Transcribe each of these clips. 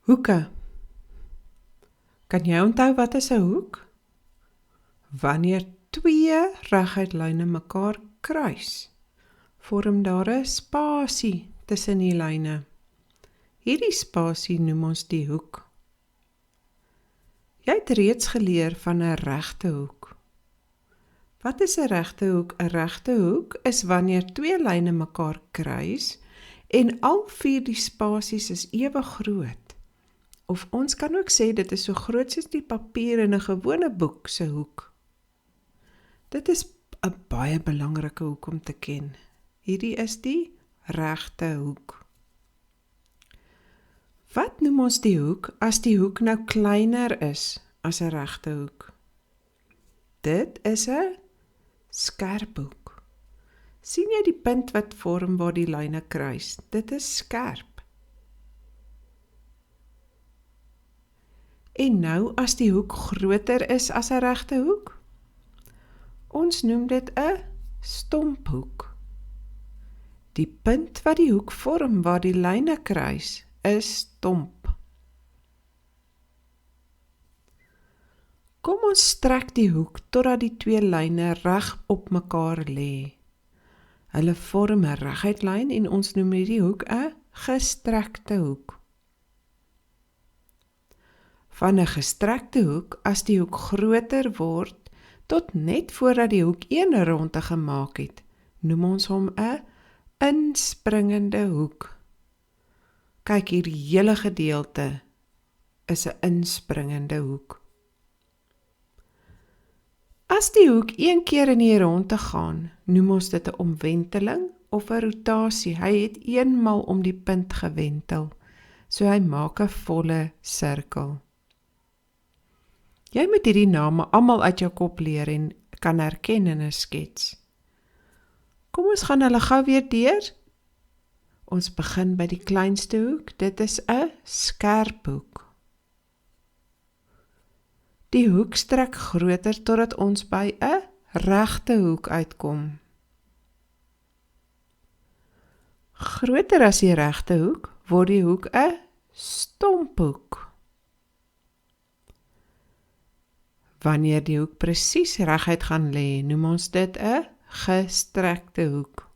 Hoeke. Kan jy onthou wat is 'n hoek? Wanneer twee reguit lyne mekaar kruis, vorm daar 'n spasie tussen die lyne. Hierdie spasie noem ons die hoek. Jy het reeds geleer van 'n regte hoek. Wat is 'n regte hoek? 'n Regte hoek is wanneer twee lyne mekaar kruis en al vier die spasies is ewe groot. Of ons kan ook sê dit is so groot soos die papier in 'n gewone boek se hoek. Dit is 'n baie belangrike hoek om te ken. Hierdie is die regte hoek. Wat noem ons die hoek as die hoek nou kleiner is as 'n regte hoek? Dit is 'n skerp hoek. sien jy die punt wat vorm waar die lyne kruis? Dit is skerp. En nou as die hoek groter is as 'n regte hoek? Ons noem dit 'n stomphoek. Die punt wat die hoek vorm waar die lyne kruis is stomp. Kom ons strek die hoek totdat die twee lyne reg op mekaar lê. Hulle vorm 'n reguit lyn en ons noem hierdie hoek 'n gestrekte hoek. Van 'n gestrekte hoek, as die hoek groter word tot net voordat die hoek een ronde gemaak het, noem ons hom 'n inspringende hoek. Kyk, hierdie hele gedeelte is 'n inspringende hoek. As die hoek een keer in die ronde gaan, noem ons dit 'n omwenteling of 'n rotasie. Hy het eenmal om die punt gewentel, so hy maak 'n volle sirkel. Jy moet hierdie name almal uit jou kop leer en kan herken in 'n skets. Kom ons gaan hulle gou weer deur. Ons begin by die kleinste hoek. Dit is 'n skerp hoek. Die hoek strek groter totdat ons by 'n regte hoek uitkom. Groter as die regte hoek word die hoek 'n stomphoek. Wanneer die hoek presies reguit gaan lê, noem ons dit 'n gestrekte hoek.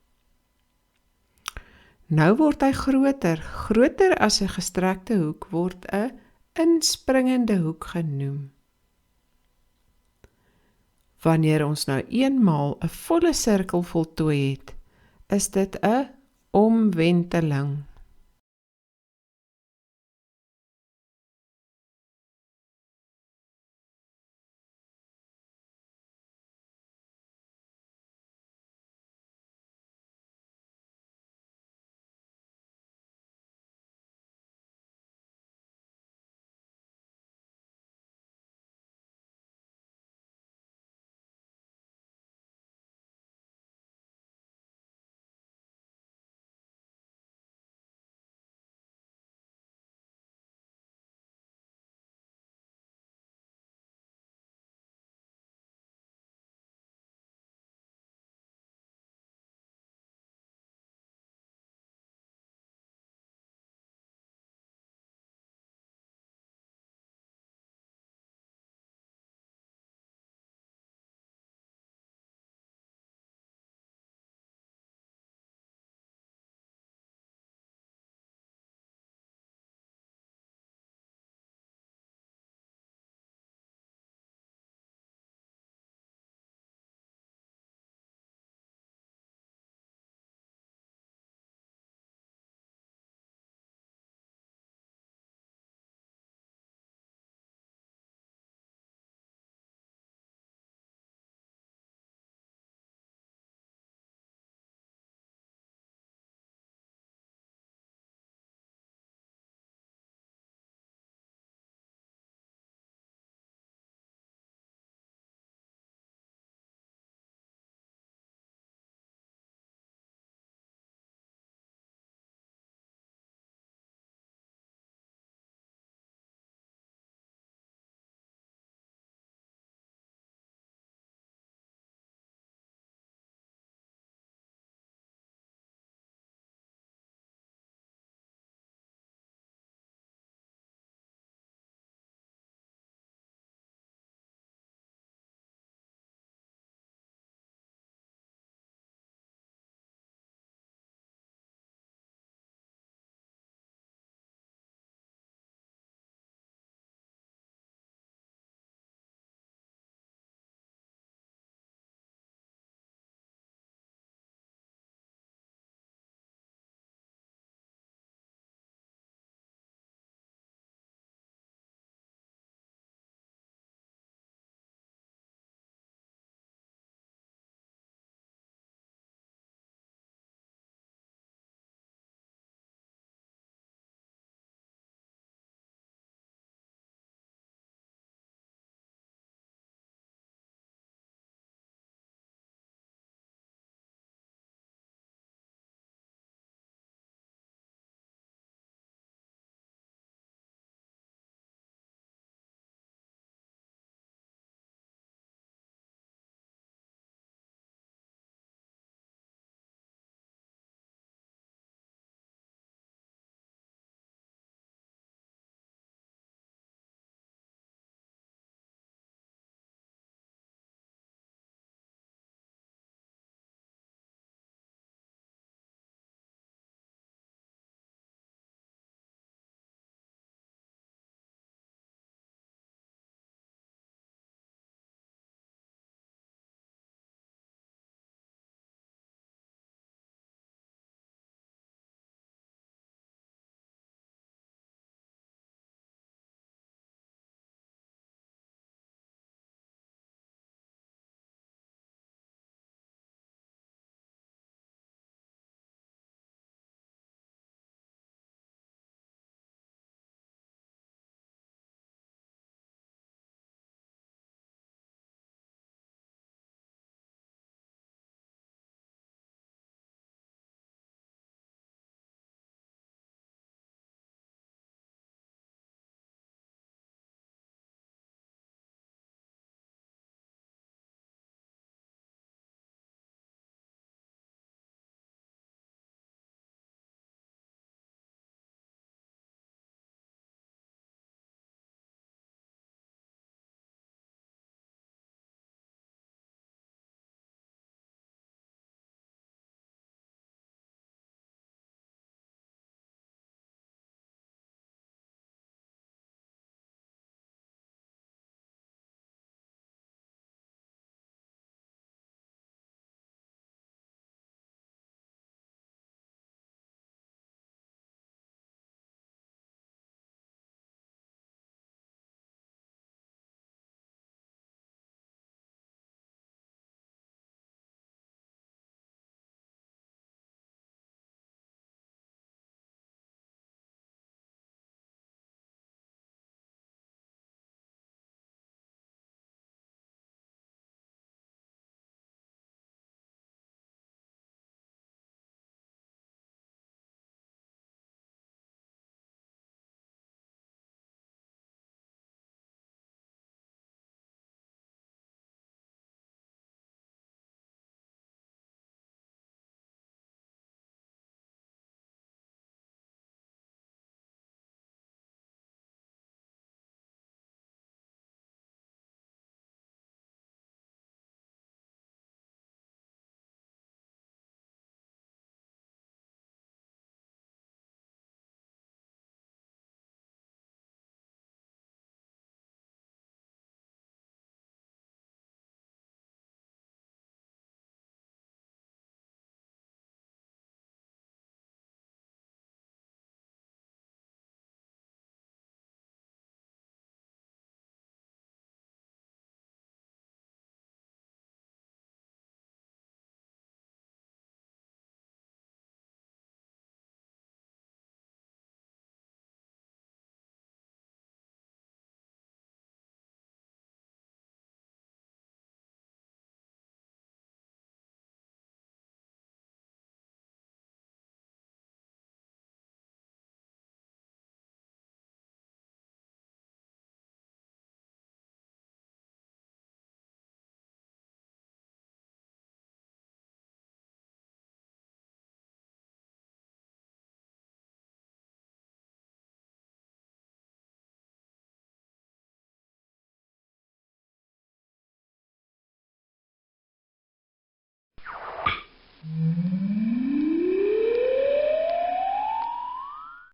Nou word hy groter. Groter as 'n gestrekte hoek word 'n inspringende hoek genoem. Wanneer ons nou eenmaal 'n volle sirkel voltooi het, is dit 'n omwenteling.